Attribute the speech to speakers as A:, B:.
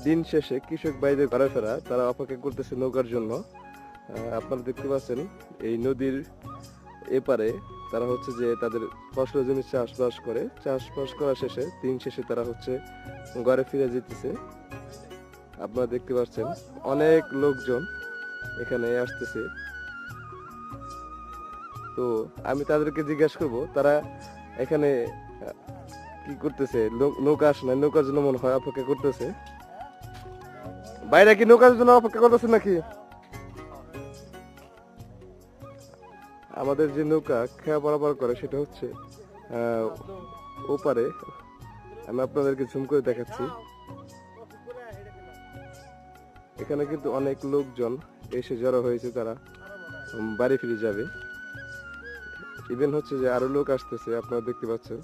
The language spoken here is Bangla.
A: দিন শেষে কৃষক ভাইদের ঘরে ফেরা, তারা অপেক্ষা করতেছে নৌকার জন্য। আপনারা দেখতে পাচ্ছেন এই নদীর এপারে তারা হচ্ছে যে তাদের ফসল জমি চাষবাস করে, চাষবাস করা শেষে দিন শেষে তারা হচ্ছে ঘরে ফিরে যেতেছে। আপনারা দেখতে পাচ্ছেন অনেক লোকজন এখানে আসতেছে। তো আমি তাদেরকে জিজ্ঞাসা করব তারা এখানে কি করতেছে। নৌকা আসে না, নৌকার জন্য মনে হয় অপেক্ষা করতেছে। বাইরে কি নৌকার জন্য অপেক্ষা করতেছে নাকি? আমাদের যে নৌকা খেয়া বরাবর করে সেটা হচ্ছে ওপারে। আমি আপনাদেরকে জুম করে দেখাচ্ছি। এখানে কিন্তু অনেক লোকজন এসে জড়ো হয়েছে, তারা বাড়ি ফিরে যাবে। ইভেন হচ্ছে যে আরো লোক আসতেছে, আপনারা দেখতে পাচ্ছেন।